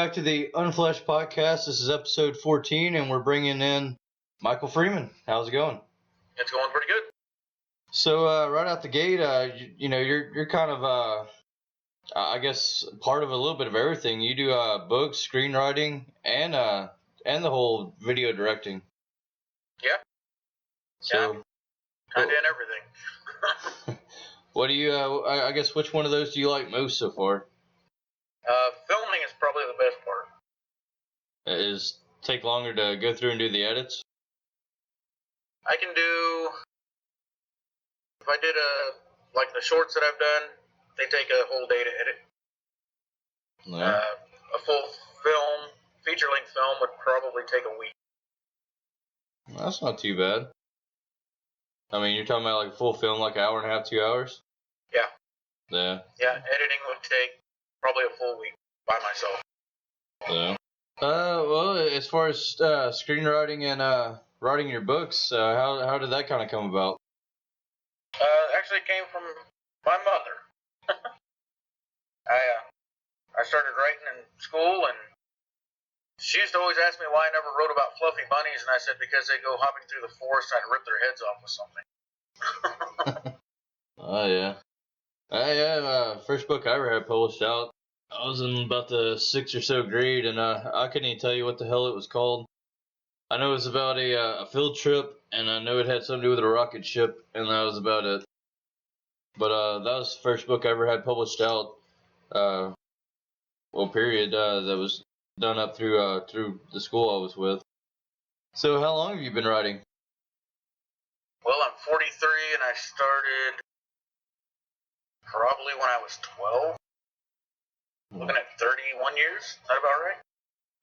back to the Unfleshed podcast. This is episode 14, and we're bringing in Michael Freeman. How's it going? It's going pretty good. So right out the gate, you're kind of I guess part of a little bit of everything. You do books, screenwriting, and the whole video directing. Yeah. So kind of in everything. what do you? I guess which one of those do you like most so far? Filming is probably the best part. Is take longer to go through and do the edits? I can do, if I did like the shorts that I've done, they take a whole day to edit. Yeah. A full film, feature-length film would probably take a week. That's not too bad. I mean, you're talking about like a full film, like an hour and a half, 2 hours? Yeah. Yeah. Yeah, editing would take probably a full week by myself. Yeah. Well, as far as screenwriting and writing your books, how did that kind of come about? Actually it came from my mother. I started writing in school, and she used to always ask me why I never wrote about fluffy bunnies, and I said because they go hopping through the forest and I'd rip their heads off with something. Oh, yeah. First book I ever had published out, I was in about the 6th or so grade, and I couldn't even tell you what the hell it was called. I know it was about a field trip, and I know it had something to do with a rocket ship, and that was about it. But that was the first book I ever had published out. Period. That was done up through the school I was with. So how long have you been writing? Well, I'm 43, and I started probably when I was 12. Looking at 31 years. Is that about right?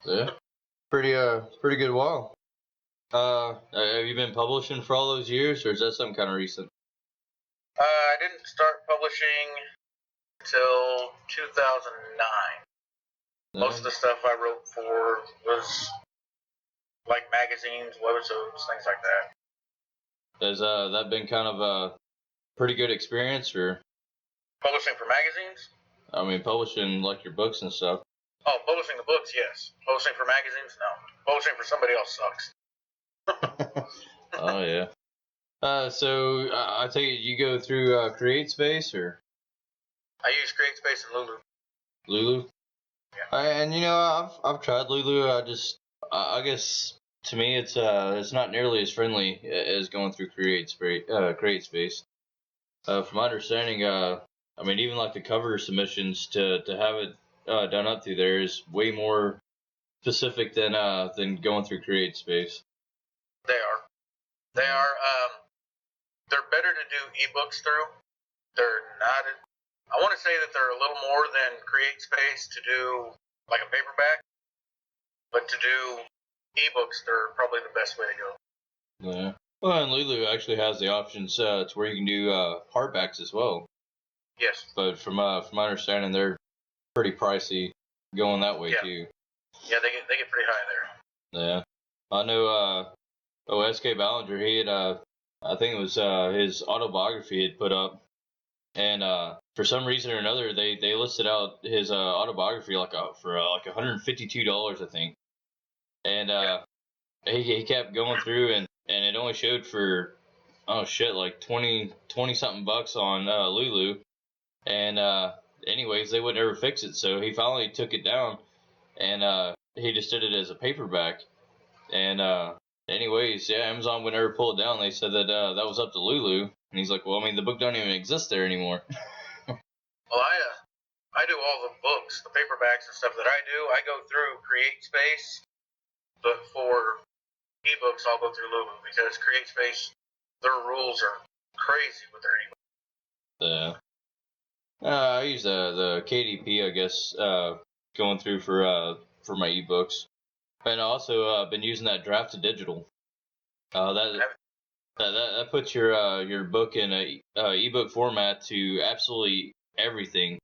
Yeah. Pretty good while. Have you been publishing for all those years, or is that something kind of recent? I didn't start publishing until 2009. Most of the stuff I wrote for was like magazines, webisodes, things like that. Has that been kind of a pretty good experience, or? Publishing for magazines? I mean, publishing like your books and stuff. Oh, publishing the books, yes. Publishing for magazines, no. Publishing for somebody else sucks. Oh, yeah. So I take it you go through CreateSpace, or? I use CreateSpace and Lulu. Lulu? Yeah. And I've tried Lulu. I guess to me it's not nearly as friendly as going through CreateSpace. From my understanding, I mean, even like the cover submissions to have it done up through there is way more specific than going through CreateSpace. They are. They're better to do ebooks through. They're not. I want to say that they're a little more than CreateSpace to do like a paperback, but to do ebooks, they're probably the best way to go. Yeah. Well, and Lulu actually has the options to where you can do hardbacks as well. Yes. But from my understanding, they're pretty pricey going that way too. Yeah, they get pretty high there. Yeah. I know. S.K. Ballinger, he had I think it was his autobiography he had put up, and for some reason or another, they listed out his autobiography for $152, I think, and he kept going through and it only showed for like 20 something bucks on Lulu, and anyways they would never fix it, so he finally took it down, and he just did it as a paperback, and anyways, yeah, Amazon would never pull it down. They said that that was up to Lulu, and he's like, well, I mean, the book don't even exist there anymore. Well, I do all the books, the paperbacks and stuff that I do. I go through CreateSpace, but for ebooks, I'll go through Lulu because CreateSpace, their rules are crazy with their ebooks. Yeah. I use the KDP, I guess, going through for my ebooks, and also been using that draft to digital. That puts your book in a ebook format to absolutely everything,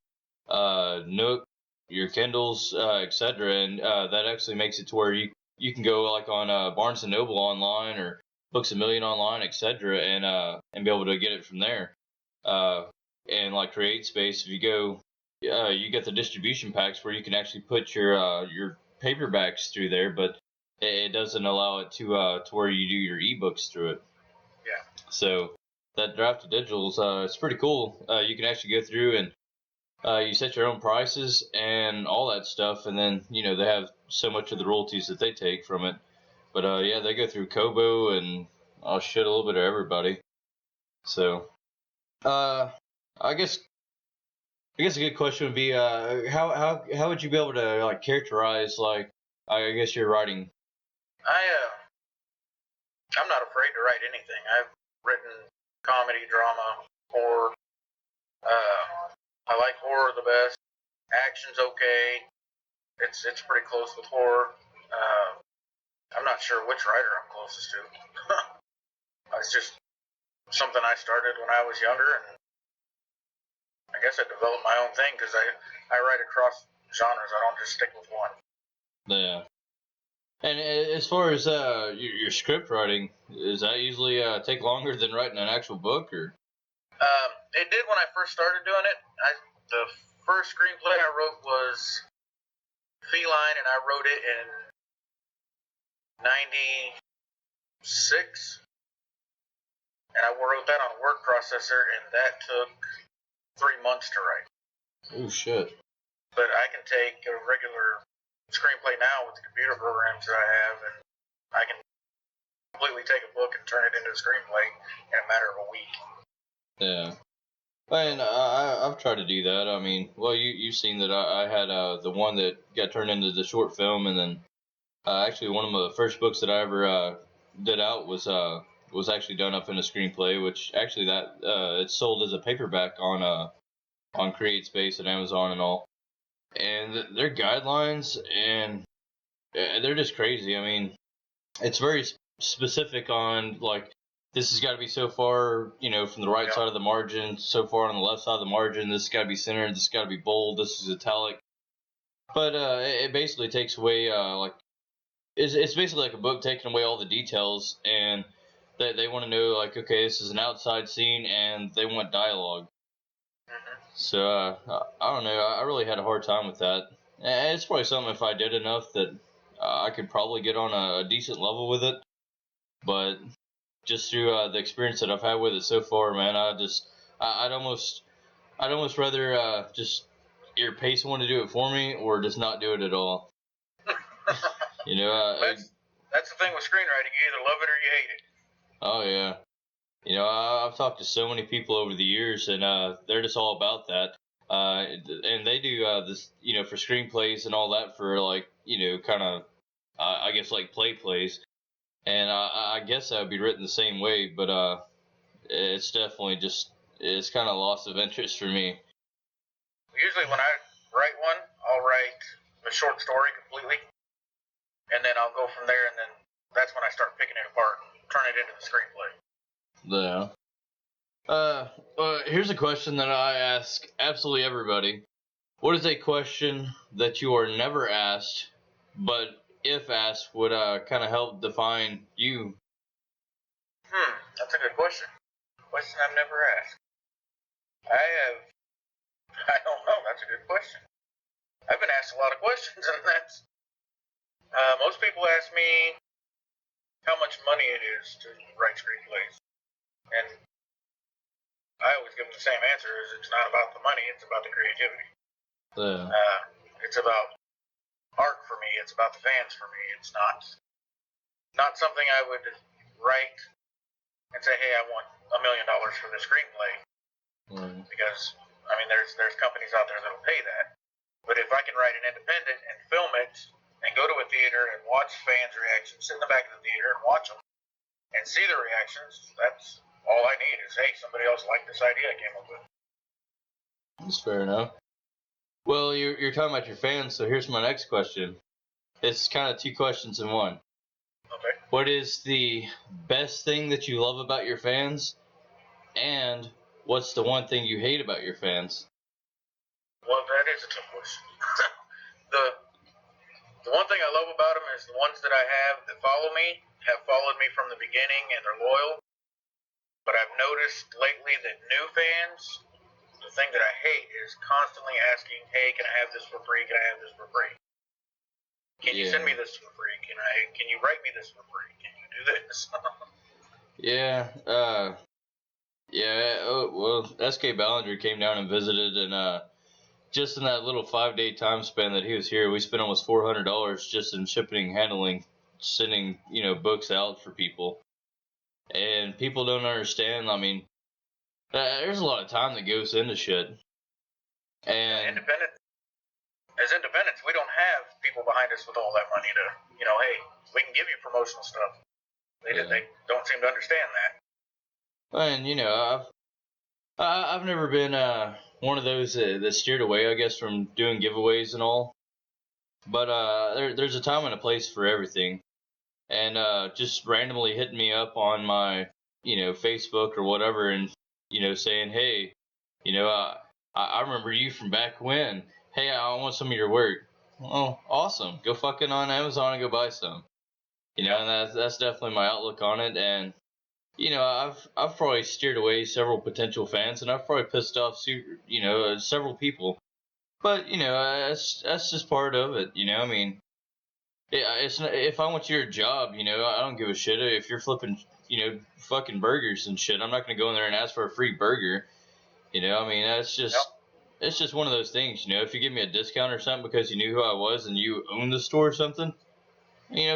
Nook, your Kindles, etc., and that actually makes it to where you can go like on Barnes and Noble online or Books A Million online, etc., and be able to get it from there. And like CreateSpace, if you go you get the distribution packs where you can actually put your paperbacks through there, but it doesn't allow it to where you do your ebooks through it. Yeah. So that draft to digitals, it's pretty cool. You can actually go through and you set your own prices and all that stuff, and then they have so much of the royalties that they take from it. But yeah, they go through Kobo and oh shit, a little bit of everybody. So I guess a good question would be how would you be able to like characterize like I guess your writing? I'm not afraid to write anything. I've written comedy, drama, horror. I like horror the best. Action's okay. It's pretty close with horror. I'm not sure which writer I'm closest to. It's just something I started when I was younger, and I guess I developed my own thing because I write across genres. I don't just stick with one. Yeah. And as far as your script writing, does that usually take longer than writing an actual book, or? It did when I first started doing it. The first screenplay I wrote was Feline, and I wrote it in '96, and I wrote that on a word processor, and that took 3 months to write. Oh shit! But I can take a regular screenplay now with the computer programs that I have, and I can completely take a book and turn it into a screenplay in a matter of a week. Yeah. And I've tried to do that. I mean, well, you've seen that I had the one that got turned into the short film, and then actually one of the first books that I ever did out was actually done up in a screenplay, which actually that it's sold as a paperback on CreateSpace and Amazon and all. And their guidelines and they're just crazy. I mean, it's very specific on like this has got to be so far, from the right side of the margin, so far on the left side of the margin. This has got to be centered. This has got to be bold. This is italic. But it basically takes away like it's basically like a book taking away all the details, and they want to know like, okay, this is an outside scene, and they want dialogue. Mm-hmm. So I don't know. I really had a hard time with that. And it's probably something if I did enough that I could probably get on a decent level with it. But just through the experience that I've had with it so far, man, I'd almost rather just either pay someone to do it for me or just not do it at all. That's the thing with screenwriting. You either love it or you hate it. Oh yeah. I've talked to so many people over the years, and they're just all about that. And they do this, for screenplays and all that for like, kind of, I guess like plays. And I guess that would be written the same way, but it's definitely it's kind of loss of interest for me. Usually when I write one, I'll write the short story completely, and then I'll go from there, and then that's when I start picking it apart and turn it into the screenplay. Yeah. Here's a question that I ask absolutely everybody. What is a question that you are never asked, but if asked, would kind of help define you? That's a good question. Question I've never asked. I don't know. That's a good question. I've been asked a lot of questions, and that's most people ask me how much money it is to write screenplays, and I always give them the same answer: is it's not about the money; it's about the creativity. Yeah. It's about art for me. It's about the fans for me. It's not something I would write and say, "Hey, I want $1 million for the screenplay," because I mean, there's companies out there that'll pay that. But if I can write an independent and film it and go to a theater and watch fans' reactions, sit in the back of the theater and watch them and see the reactions, that's all I need is, hey, somebody else liked this idea I came up with. That's fair enough. Well, you're talking about your fans, so here's my next question. It's kind of two questions in one. Okay. What is the best thing that you love about your fans? And what's the one thing you hate about your fans? Well, that is a tough question. The one thing I love about them is the ones that I have that follow me have followed me from the beginning and they're loyal. But I've noticed lately that new fans the thing that I hate is constantly asking, "Hey, can I have this for free? Can I have this for free? Can you send me this for free? Can you write me this for free? Can you do this?" Yeah. Yeah. Oh, well, SK Ballinger came down and visited, and just in that little 5 day time span that he was here, we spent almost $400 just in shipping and handling, sending books out for people. And people don't understand. I mean, there's a lot of time that goes into shit. And As independents, we don't have people behind us with all that money to, hey, we can give you promotional stuff. They don't seem to understand that. And I've never been one of those that steered away, I guess, from doing giveaways and all. But there's a time and a place for everything. And just randomly hitting me up on my Facebook or whatever, and saying, hey, I remember you from back when. Hey, I want some of your work. Oh, awesome! Go fucking on Amazon and go buy some. And that's definitely my outlook on it. And I've probably steered away several potential fans, and I've probably pissed off several people. But that's just part of it. I mean, it's not, if I want your job, I don't give a shit if you're flipping, fucking burgers and shit. I'm not gonna go in there and ask for a free burger. I mean, that's just it's just one of those things. If you give me a discount or something because you knew who I was and you own the store or something,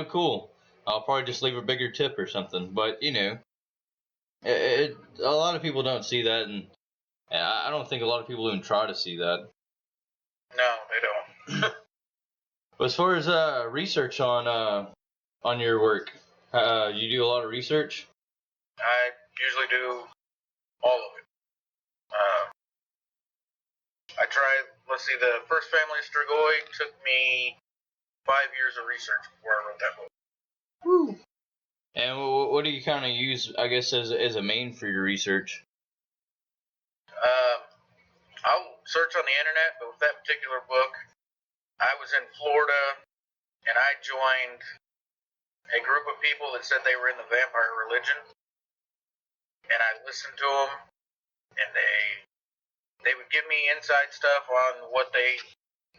cool. I'll probably just leave a bigger tip or something. But a lot of people don't see that, and I don't think a lot of people even try to see that. No, they don't. But as far as research on your work, you do a lot of research. I usually do all of it. I tried. Let's see. The first family Strigoi took me 5 years of research before I wrote that book. Woo. And what do you kind of use, I guess, as a main for your research? I'll search on the internet, but with that particular book, I was in Florida, and I joined a group of people that said they were in the vampire religion, and I listened to them, and they would give me inside stuff on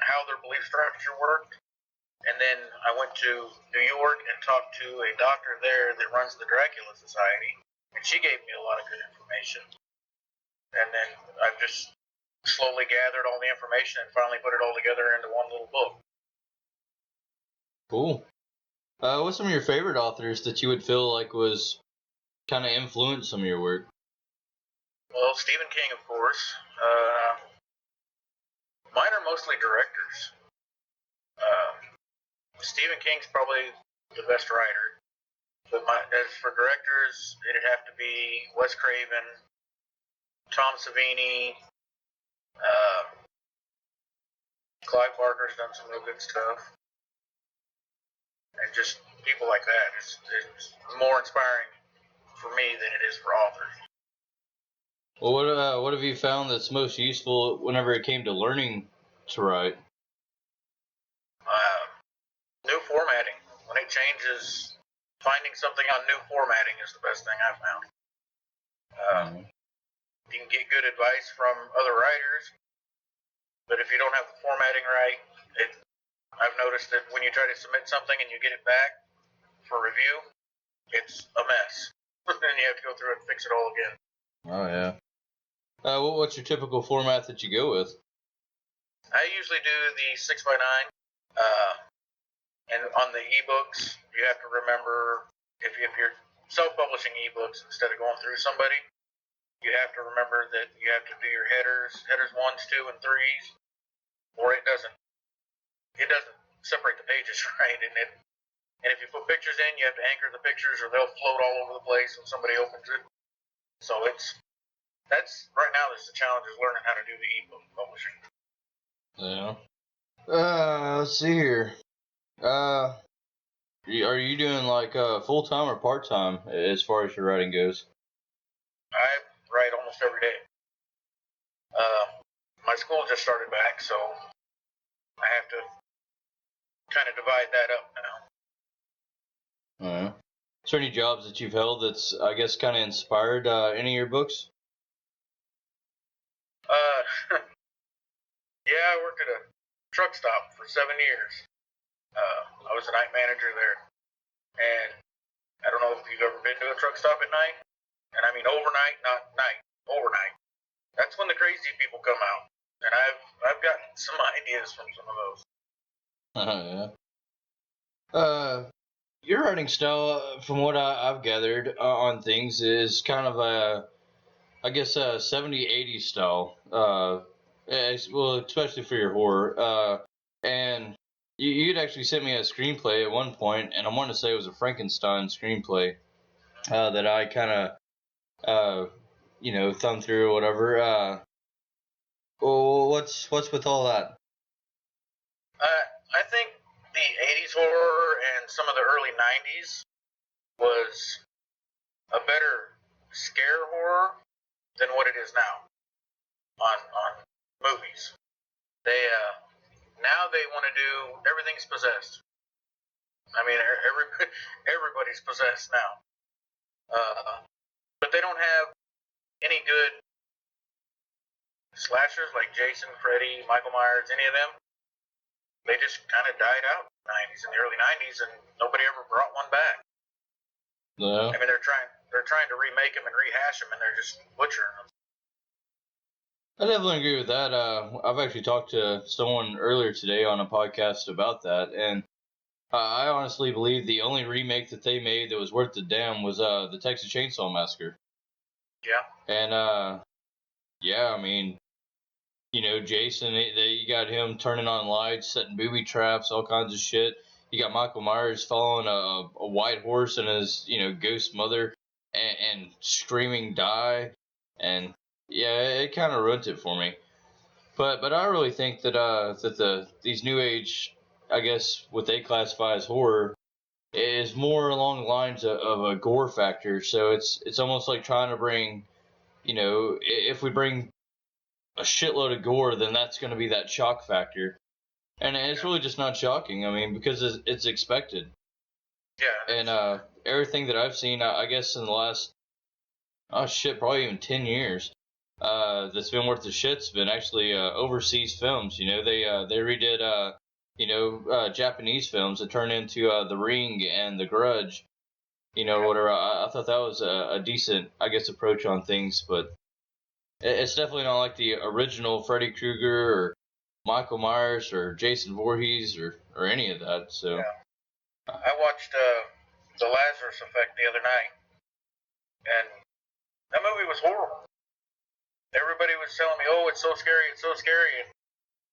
how their belief structure worked. And then I went to New York and talked to a doctor there that runs the Dracula Society, and she gave me a lot of good information. And then I've just slowly gathered all the information and finally put it all together into one little book. Cool. What's some of your favorite authors that you would feel like was kind of influenced some of your work? Well, Stephen King, of course. Mine are mostly directors. Stephen King's probably the best writer. But as for directors, it'd have to be Wes Craven, Tom Savini, Clive Barker's done some real good stuff. And just people like that. It's more inspiring for me than it is for authors. Well, what have you found that's most useful whenever it came to learning to write? New formatting. When it changes, finding something on new formatting is the best thing I've found. You can get good advice from other writers, but if you don't have the formatting right, I've noticed that when you try to submit something and you get it back for review, it's a mess. And you have to go through it and fix it all again. Oh, yeah. What's your typical format that you go with? I usually do the 6x9. And on the ebooks, you have to remember, if you're self-publishing ebooks instead of going through somebody, you have to remember that you have to do your headers 1s, 2, and 3s, or it doesn't separate the pages right. And if you put pictures in, you have to anchor the pictures, or they'll float all over the place when somebody opens it. So that's right now. That's the challenge, is learning how to do the ebook publishing. Yeah. Let's see here. Are you doing like full time or part time as far as your writing goes? I write almost every day. My school just started back, so I have to kind of divide that up now. Is there any jobs that you've held that's, I guess, kind of inspired any of your books? truck stop for 7 years. I was a night manager there, and I don't know if you've ever been to a truck stop at night, and I mean overnight, not night, overnight. That's when the crazy people come out, and I've gotten some ideas from some of those. Yeah. Your writing style, from what I've gathered on things, is kind of I guess, 70s, 80s style. Well, especially for your horror. And you'd actually sent me a screenplay at one point, and I want to say it was a Frankenstein screenplay that I kind of, thumbed through or whatever. Well, what's with all that? I think the 80s horror and some of the early 90s was a better scare horror than what it is now on movies. They now they want to do everything's possessed. I mean, everybody's possessed now. But they don't have any good slashers like Jason, Freddy, Michael Myers, any of them. They just kind of died out in the early 90s, and nobody ever brought one back. No. I mean, they're trying to remake them and rehash them, and they're just butchering them. I definitely agree with that. I've actually talked to someone earlier today on a podcast about that, and I honestly believe the only remake that they made that was worth the damn was the Texas Chainsaw Massacre. Yeah. And yeah, I mean, Jason, you got him turning on lights, setting booby traps, all kinds of shit. You got Michael Myers following a white horse and his, ghost mother and screaming die. And yeah, it kind of ruined it for me. But I really think that these new age, I guess what they classify as horror, is more along the lines of a gore factor. So it's almost like trying to bring, if we bring a shitload of gore, then that's going to be that shock factor. And it's really just not shocking. I mean, because it's expected. Yeah. And everything that I've seen, I guess in the last, probably even 10 years, that's been worth the shit's been actually overseas films. They redid Japanese films that turned into The Ring and The Grudge. Whatever. I thought that was a decent, I guess, approach on things, but it's definitely not like the original Freddy Krueger or Michael Myers or Jason Voorhees or any of that. So yeah. I watched The Lazarus Effect the other night, and that movie was horrible. Everybody was telling me, "Oh, it's so scary, and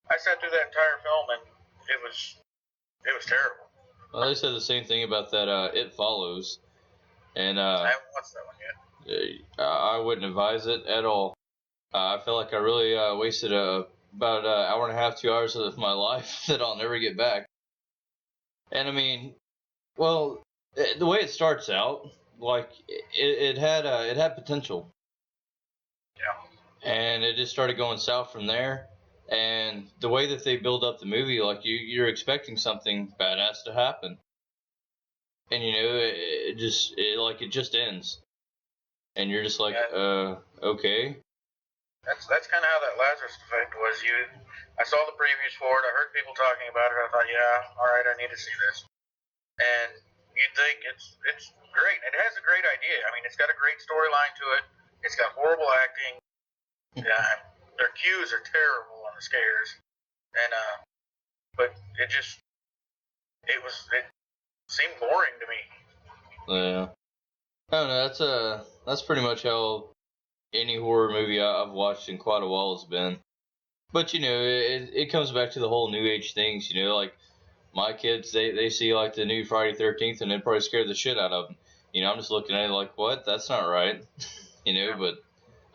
I sat through that entire film, and it was terrible. Well, they said the same thing about that It Follows, and I haven't watched that one yet. I wouldn't advise it at all. I feel like I really wasted about an hour and a half, 2 hours of my life that I'll never get back. And I mean, well, the way it starts out, like it had potential. Yeah. And it just started going south from there. And the way that they build up the movie, like you're expecting something badass to happen, and it just ends, and you're just like, okay. That's kind of how that Lazarus Effect was. I saw the previews for it. I heard people talking about it. I thought, yeah, all right, I need to see this. And you'd think it's great. It has a great idea. I mean, it's got a great storyline to it. It's got horrible acting. Yeah, their cues are terrible on the scares, and but it seemed boring to me. Yeah, I don't know. That's pretty much how any horror movie I've watched in quite a while has been. But it comes back to the whole new age things. Like my kids, they see like the new Friday 13th, and it probably scare the shit out of them. I'm just looking at it like, what? That's not right. But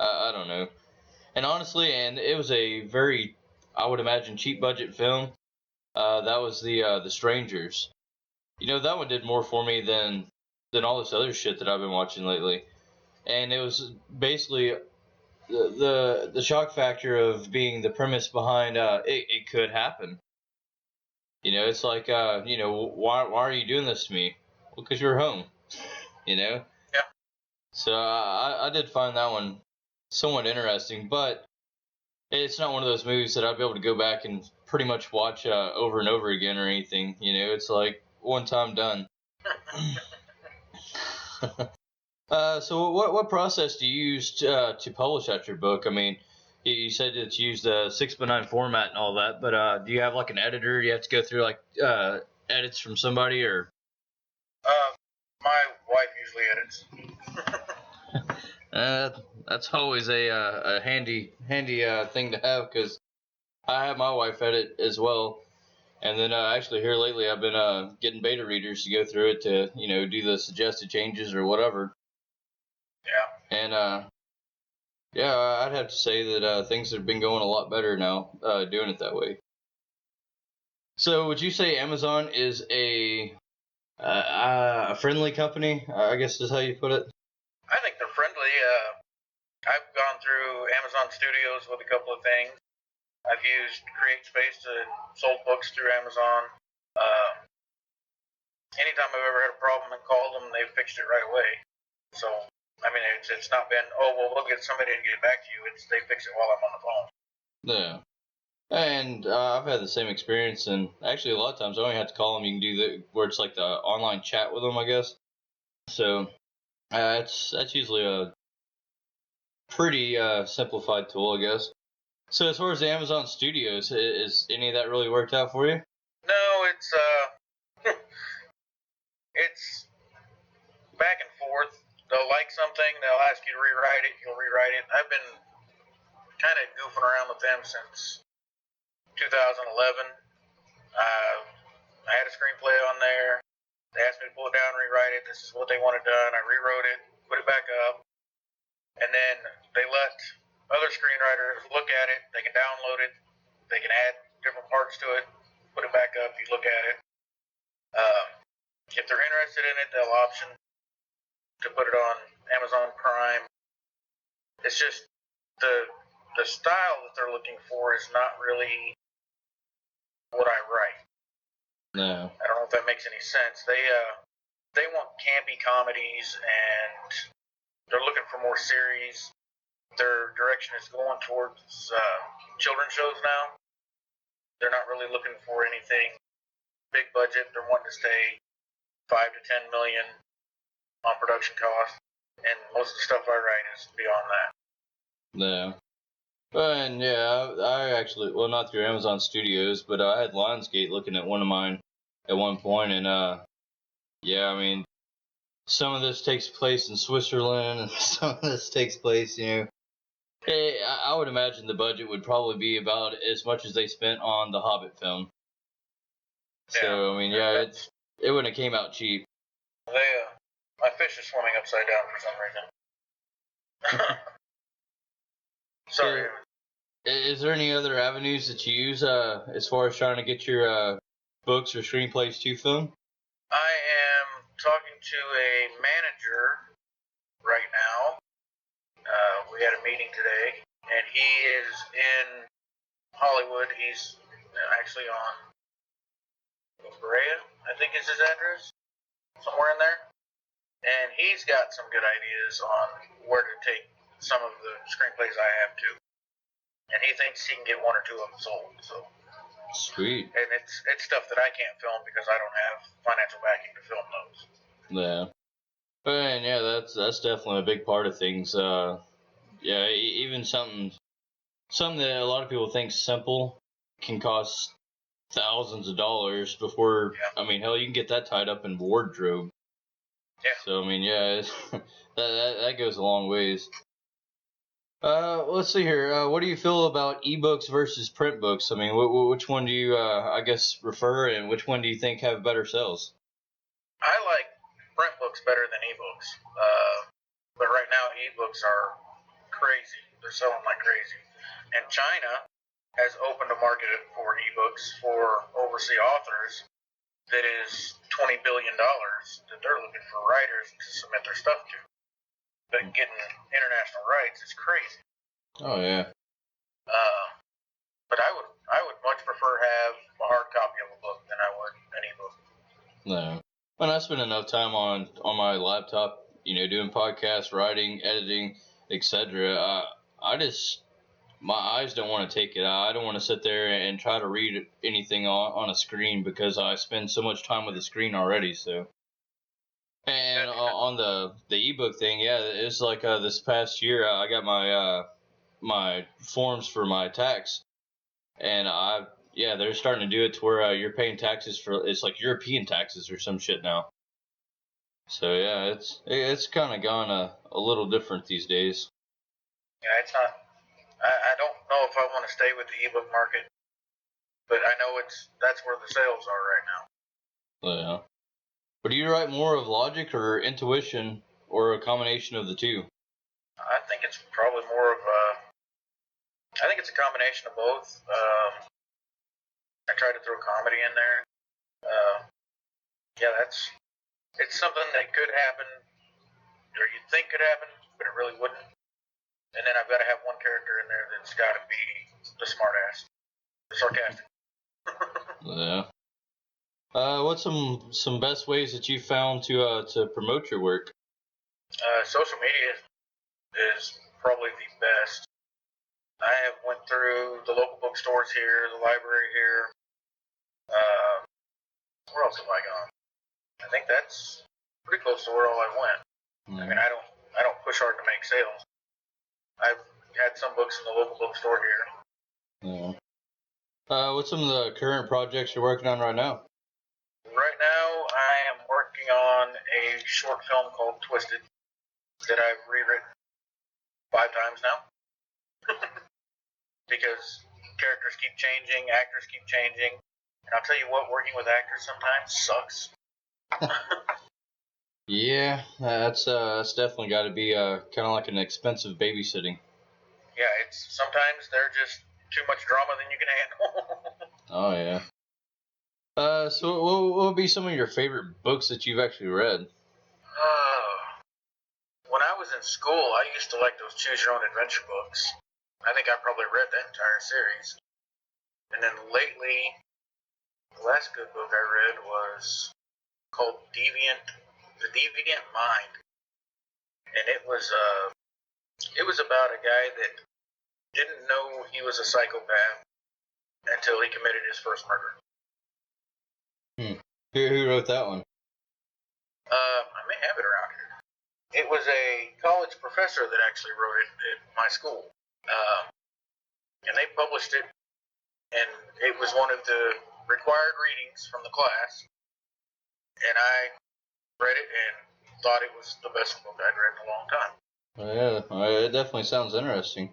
I don't know. And honestly, and it was a very, I would imagine, cheap budget film. That was the Strangers. That one did more for me than all this other shit that I've been watching lately. And it was basically the shock factor of being the premise behind it could happen. It's like why are you doing this to me? Well, because you're home. Yeah. So I did find that one somewhat interesting, but it's not one of those movies that I'd be able to go back and pretty much watch over and over again or anything. It's like one time done. So what process do you use to publish out your book? I mean, you said it's used a 6x9 format and all that, but do you have like an editor? You have to go through like edits from somebody, or? My wife usually edits. That's always a handy thing to have, because I have my wife edit as well. And then actually here lately I've been getting beta readers to go through it to do the suggested changes or whatever. Yeah. And yeah, I'd have to say that things have been going a lot better now doing it that way. So would you say Amazon is a friendly company? I guess is how you put it. I think they're friendly. I've gone through Amazon Studios with a couple of things. I've used CreateSpace to sold books through Amazon. Anytime I've ever had a problem and called them, they've fixed it right away. So, I mean, it's not been, oh, well, we'll get somebody to get back to you. They fix it while I'm on the phone. Yeah. And I've had the same experience, and actually a lot of times I don't even have to call them. You can do where it's like the online chat with them, I guess. So that's usually a pretty simplified tool, I guess. So as far as the Amazon Studios, is any of that really worked out for you? No, it's it's back and forth. They'll like something, they'll ask you to rewrite it, you'll rewrite it. I've been kind of goofing around with them since 2011. I had a screenplay on there. They asked me to pull it down and rewrite it. This is what they wanted done. I rewrote it, put it back up, and then they let other screenwriters look at it. They can download it. They can add different parts to it, put it back up, you look at it. If they're interested in it, they'll option to put it on Amazon Prime. It's just the style that they're looking for is not really what I write. No. I don't know if that makes any sense. They want campy comedies, and they're looking for more series. Their direction is going towards children's shows now. They're not really looking for anything big budget. They're wanting to stay 5 to 10 million on production cost, and most of the stuff I write is beyond that. No. And yeah, I actually, well, not through Amazon Studios, but I had Lionsgate looking at one of mine at one point, and yeah, I mean, some of this takes place in Switzerland, and some of this takes place, hey, I would imagine the budget would probably be about as much as they spent on the Hobbit film. Yeah. So I mean, yeah, it wouldn't have came out cheap. My fish is swimming upside down for some reason. Sorry. Is there any other avenues that you use as far as trying to get your books or screenplays to film? I am talking to a manager right now. We had a meeting today, and he is in Hollywood. He's actually on Brea, I think is his address, somewhere in there. And he's got some good ideas on where to take some of the screenplays I have too. And he thinks he can get one or two of them sold. So Sweet. And it's stuff that I can't film because I don't have financial backing to film those. Yeah. And yeah, that's definitely a big part of things. Yeah, even something that a lot of people think simple can cost thousands of dollars before. Yeah. I mean, hell, you can get that tied up in wardrobe. Yeah. So I mean, yeah, that goes a long ways. Let's see here. What do you feel about ebooks versus print books? I mean, which one do you, I guess, prefer, and which one do you think have better sales? I like print books better than ebooks. But right now, ebooks are crazy. They're selling like crazy. And China has opened a market for ebooks for overseas authors that is $20 billion that they're looking for writers to submit their stuff to. But getting international rights is crazy. Oh yeah. But I would much prefer have a hard copy of a book than I would an ebook. No. When I spend enough time on my laptop, doing podcasts, writing, editing, etc. I just my eyes don't want to take it. I don't want to sit there and try to read anything on a screen because I spend so much time with the screen already. So, and on the ebook thing, yeah, it's like this past year I got my forms for my tax, and they're starting to do it to where you're paying taxes for it's like European taxes or some shit now. So yeah, it's kind of gone a little different these days. Yeah, it's not. I don't know if I want to stay with the ebook market, but I know that's where the sales are right now. Yeah. But do you write more of logic or intuition or a combination of the two? I think it's probably more of I think it's a combination of both. I try to throw comedy in there. Yeah, it's something that could happen, or you'd think could happen, but it really wouldn't. And then I've got to have one character in there that's got to be the smartass, the sarcastic. Yeah. What's some best ways that you found to promote your work? Social media is probably the best. I have went through the local bookstores here, the library here. Where else have I gone? I think that's pretty close to where all I went. I mean, I don't push hard to make sales. I've had some books in the local bookstore here. Yeah. What's some of the current projects you're working on right now? Right now, I am working on a short film called Twisted that I've rewritten 5 times now. Because characters keep changing, actors keep changing. And I'll tell you what, working with actors sometimes sucks. Yeah, that's definitely got to be kind of like an expensive babysitting. Yeah, it's sometimes they're just too much drama than you can handle. Oh yeah. So what would be some of your favorite books that you've actually read? When I was in school, I used to like those choose your own adventure books. I think I probably read that entire series. And then lately, the last good book I read was called The Deviant Mind. And it was about a guy that didn't know he was a psychopath until he committed his first murder. Who wrote that one? I may have it around here. It was a college professor that actually wrote it at my school. And they published it, and it was one of the required readings from the class. And I read it and thought it was the best book I'd read in a long time. Yeah, it definitely sounds interesting.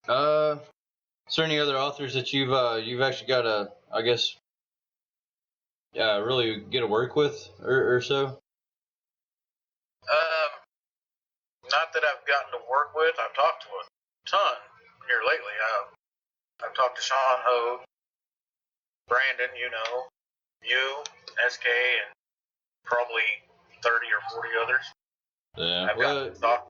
Is there any other authors that you've actually got to, I guess, really get to work with or so? Not that I've gotten to work with. I've talked to a ton here lately. I've talked to Sean Hogue, Brandon, you, SK, and probably 30 or 40 others. Yeah. I've gotten to talk.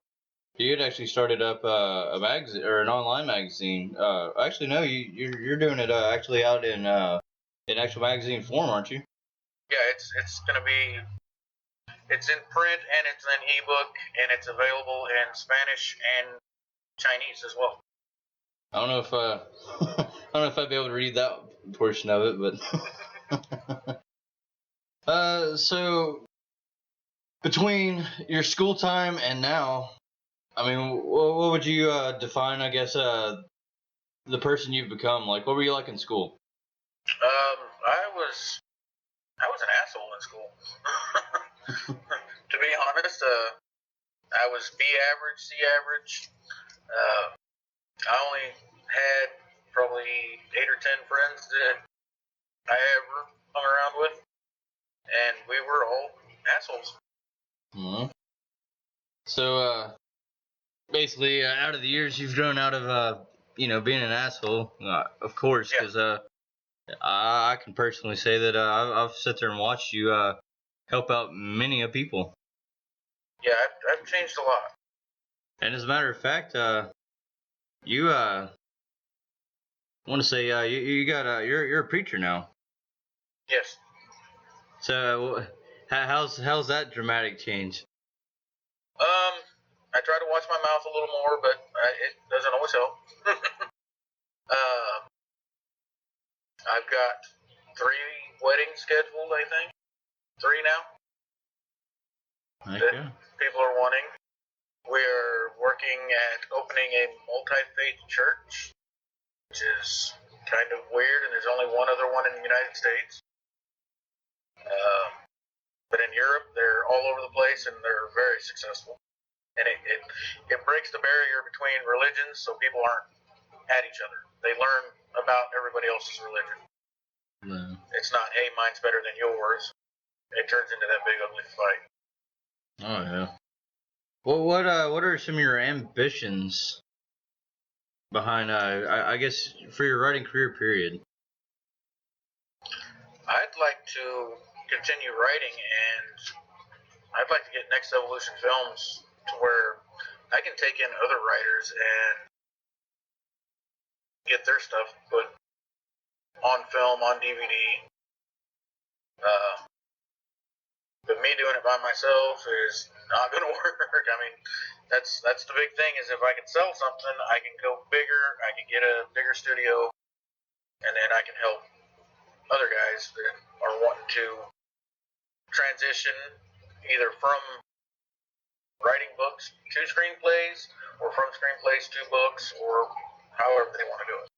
You had actually started up a magazine or an online magazine. Actually, no, you're doing it actually out in actual magazine form, aren't you? Yeah, it's gonna be. It's in print and it's in ebook and it's available in Spanish and Chinese as well. I don't know if I don't know if I'd be able to read that portion of it, but so between your school time and now, I mean, what would you define? I guess the person you've become. Like, what were you like in school? I was an asshole in school. To be honest, I was B average, C average. I only had probably 8 or 10 friends that I ever hung around with, and we were all assholes. Mm-hmm. So basically, out of the years, you've grown out of being an asshole, of course, because I can personally say that I've sat there and watched you help out many of people. Yeah, I've changed a lot. And as a matter of fact, you want to say you got you're a preacher now. Yes. So how's that dramatic change? I try to watch my mouth a little more, but it doesn't always help. I've got 3 weddings scheduled, I think. 3 now. Okay. That people are wanting. We're working at opening a multi-faith church, which is kind of weird, and there's only one other one in the United States. But in Europe, they're all over the place, and they're very successful. And it breaks the barrier between religions, so people aren't at each other. They learn about everybody else's religion. No. It's not, hey, mine's better than yours. It turns into that big ugly fight. Oh yeah. Well, what are some of your ambitions behind I guess for your writing career period? I'd like to continue writing, and I'd like to get Next Evolution Films to where I can take in other writers and get their stuff put on film, on DVD. But me doing it by myself is not going to work. I mean, that's the big thing is if I can sell something, I can go bigger, I can get a bigger studio, and then I can help other guys that are wanting to transition either from writing books to screenplays or from screenplays to books or however they want to do it.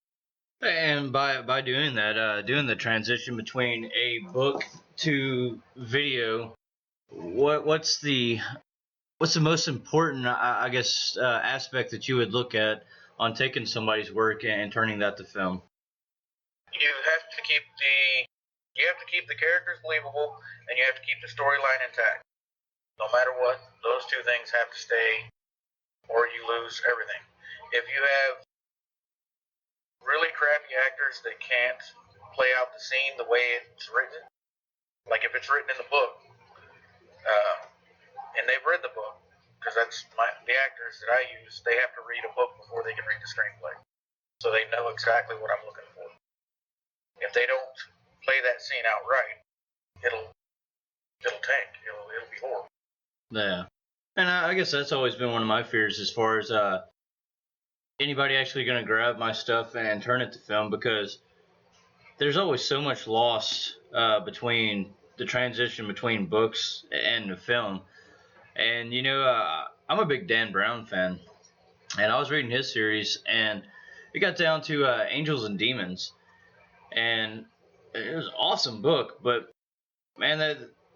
And by doing that, doing the transition between a book to video, what's the most important, I guess, aspect that you would look at on taking somebody's work and turning that to film? You have to keep the characters believable, and you have to keep the storyline intact. No matter what, those 2 things have to stay, or you lose everything. If you have really crappy actors that can't play out the scene the way it's written, like if it's written in the book, and they've read the book, because that's the actors that I use, they have to read a book before they can read the screenplay, so they know exactly what I'm looking for. If they don't play that scene out right, it'll tank. It'll be horrible. Yeah, and I guess that's always been one of my fears as far as anybody actually going to grab my stuff and turn it to film, because there's always so much loss between the transition between books and the film. And I'm a big Dan Brown fan, and I was reading his series, and it got down to Angels and Demons, and it was an awesome book, but man,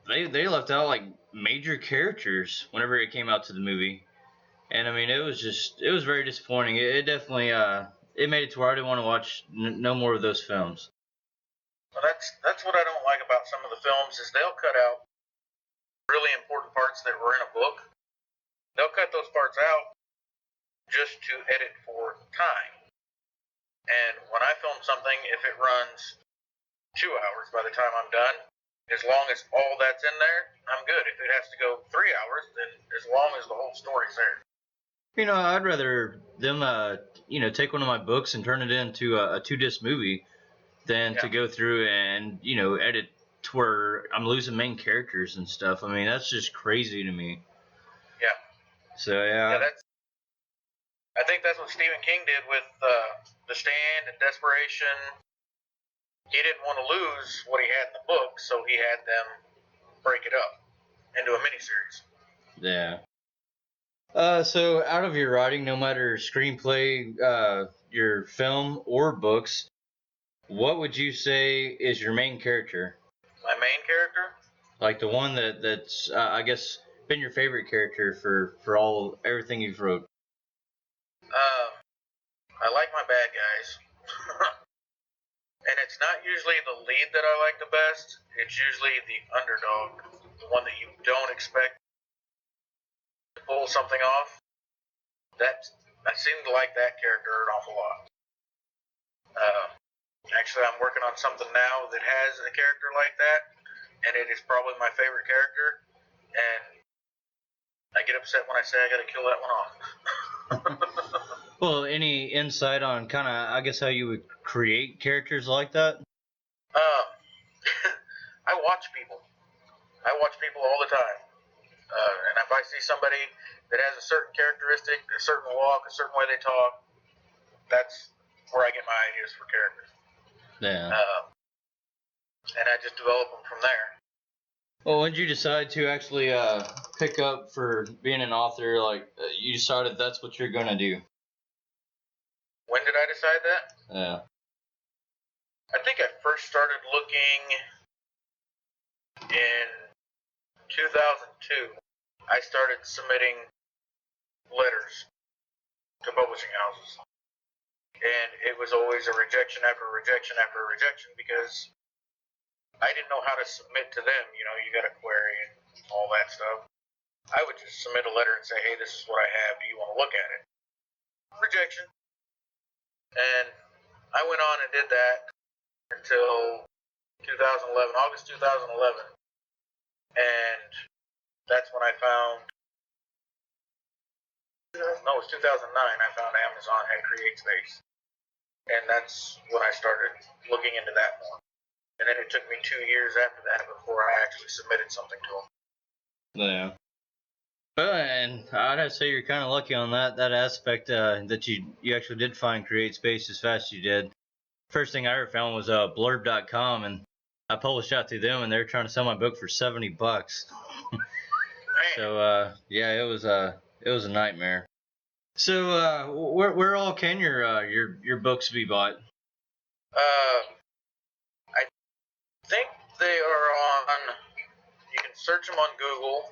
they left out like major characters whenever it came out to the movie, and I mean it was very disappointing. It definitely it made it to where I didn't want to watch no more of those films. Well, that's what I don't like about some of the films is they'll cut out really important parts that were in a book. They'll cut those parts out just to edit for time. And when I film something, if it runs 2 hours by the time I'm done, as long as all that's in there, I'm good. If it has to go 3 hours, then as long as the whole story's there. I'd rather them take one of my books and turn it into a 2-disc movie than to go through and edit to where I'm losing main characters and stuff. I mean, that's just crazy to me. Yeah. So yeah. I think that's what Stephen King did with The Stand and Desperation. He didn't want to lose what he had in the book, so he had them break it up into a miniseries. Yeah. So out of your writing, no matter screenplay, your film or books, what would you say is your main character? My main character? Like the one that's I guess been your favorite character for everything you've wrote. I like my bad guys. And it's not usually the lead that I like the best. It's usually the underdog, the one that you don't expect to pull something off. I seem to like that character an awful lot. Actually, I'm working on something now that has a character like that, and it is probably my favorite character. And I get upset when I say I got to kill that one off. Well, any insight on kind of, I guess, how you would create characters like that? I watch people. I watch people all the time. And if I see somebody that has a certain characteristic, a certain walk, a certain way they talk, that's where I get my ideas for characters. Yeah. And I just develop them from there. Well, when did you decide to actually pick up for being an author? Like, you decided that's what you're gonna do. When did I decide that? Yeah. I think I first started looking in 2002. I started submitting letters to publishing houses. And it was always a rejection after rejection after rejection because I didn't know how to submit to them. You know, you got a query and all that stuff. I would just submit a letter and say, hey, this is what I have. Do you want to look at it? Rejection. And I went on and did that until 2011, August 2011. And that's when I found, no, it was 2009, I found Amazon had Create Space. And that's when I started looking into that more. And then it took me 2 years after that before I actually submitted something to them. Yeah. And I'd have to say you're kind of lucky on that aspect that you actually did find Create Space as fast as you did. First thing I ever found was blurb.com, and I published out through them, and they were trying to sell my book for $70. So yeah, it was a nightmare. So where all can your books be bought? I think they are on. You can search them on Google.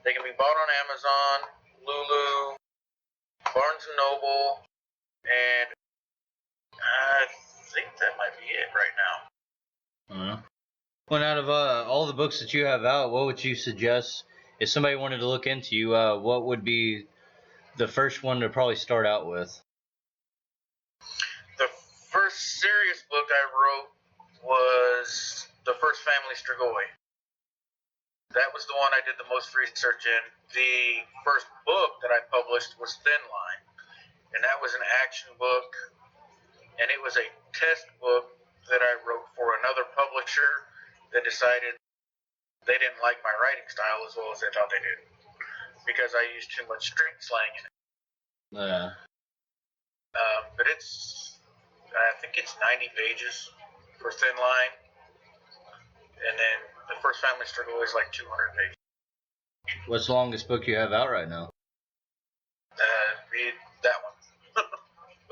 They can be bought on Amazon, Lulu, Barnes and Noble, and I think that might be it right now. Well, out of all the books that you have out, what would you suggest if somebody wanted to look into you? What would be the first one to probably start out with? The first serious book I wrote was The First Family Strigoi. That was the one I did the most research in. The first book that I published was Thin Line, and that was an action book, and it was a test book that I wrote for another publisher that decided they didn't like my writing style as well as they thought they did because I used too much street slang in it. Yeah. But I think it's 90 pages for Thin Line, and then The First Family Strigoi is like 200 pages. What's the longest book you have out right now? Read that one.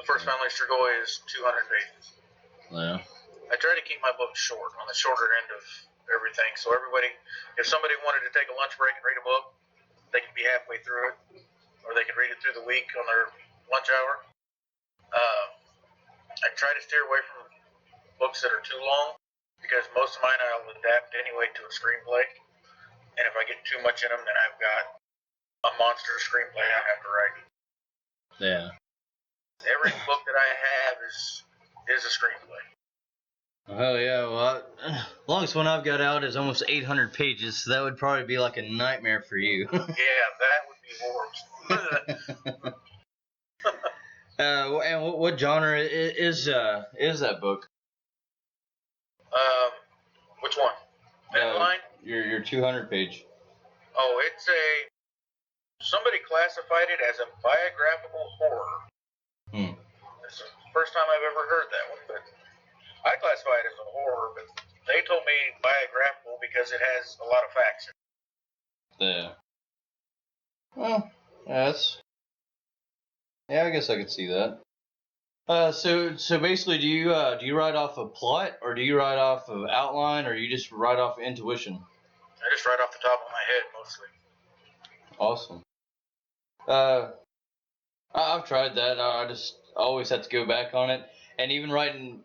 The First Family Strigoi is 200 pages. Yeah. I try to keep my books short, on the shorter end of everything, so everybody, if somebody wanted to take a lunch break and read a book, they could be halfway through it, or they could read it through the week on their lunch hour. I try to steer away from books that are too long, because most of mine I'll adapt anyway to a screenplay, and if I get too much in them, then I've got a monster screenplay I have to write. Yeah. Every book that I have is a screenplay. Oh yeah, well, the longest one I've got out is almost 800 pages, so that would probably be like a nightmare for you. Yeah, that would be horrible. And what genre is that book? Which one? Thin Line? Your 200 page. Oh, somebody classified it as a biographical horror. It's the first time I've ever heard that one, but I classify it as a horror, but they told me biographical because it has a lot of facts in it. Yeah. Well, yeah, I guess I could see that. So basically, do you write off a plot, or do you write off of outline, or you just write off intuition? I just write off the top of my head mostly. Awesome. I've tried that. I just always have to go back on it, and even writing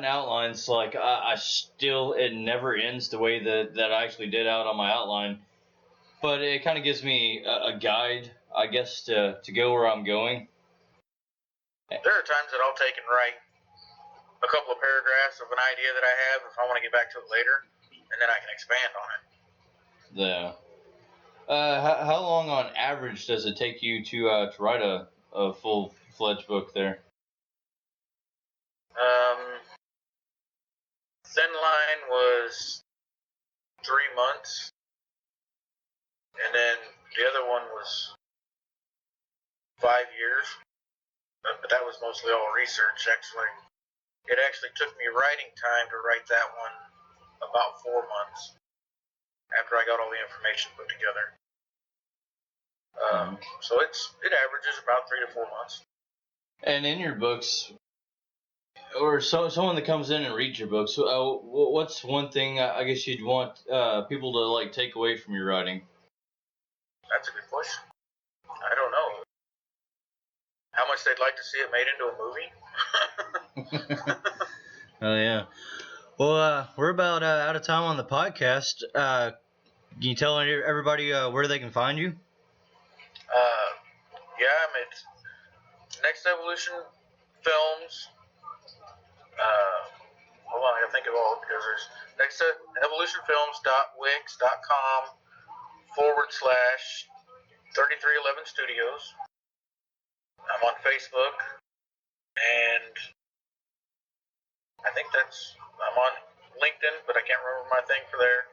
outlines, like I still, it never ends the way that I actually did out on my outline. But it kind of gives me a guide, I guess, to go where I'm going. There are times that I'll take and write a couple of paragraphs of an idea that I have if I want to get back to it later, and then I can expand on it. Yeah. How long on average does it take you to write a full-fledged book there? Thin Line was 3 months, And then the other one was 5 years, but that was mostly all research. It actually took me writing time to write that one about 4 months after I got all the information put together. So it averages about 3 to 4 months. And in your books, or someone that comes in and reads your books, what's one thing I guess you'd want people to like take away from your writing? That's a good question. I don't know. How much they'd like to see it made into a movie? Oh yeah. Well, we're about out of time on the podcast. Can you tell everybody where they can find you? Yeah, I'm at Next Evolution Films. Hold on, I gotta think of all because there's nextevolutionfilms.wix.com/3311 Studios. I'm on Facebook, and I think I'm on LinkedIn, but I can't remember my thing for there.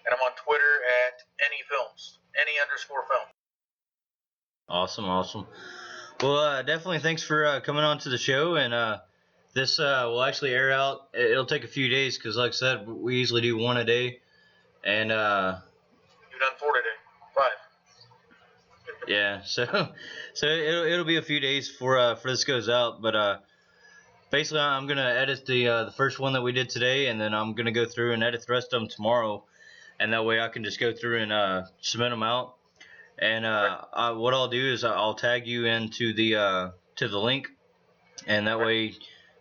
And I'm on Twitter at any_film. Awesome. Well, definitely thanks for coming on to the show, and this will actually air out. It'll take a few days because, like I said, we usually do one a day, and you've done 4 today, 5. Yeah, so it'll be a few days for this goes out, but basically I'm gonna edit the first one that we did today, and then I'm gonna go through and edit the rest of them tomorrow, and that way I can just go through and submit them out. And what I'll do is I'll tag you into the link, and that way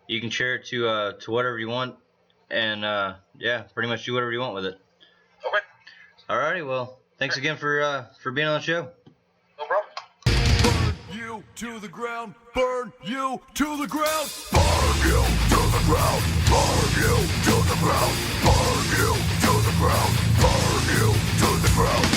you can share it to whatever you want, and yeah, pretty much do whatever you want with it. Okay. Alrighty, well, thanks again for being on the show. No problem. Burn you to the ground, burn you to the ground, burn you to the ground, burn you to the ground, burn you to the ground, burn you to the ground.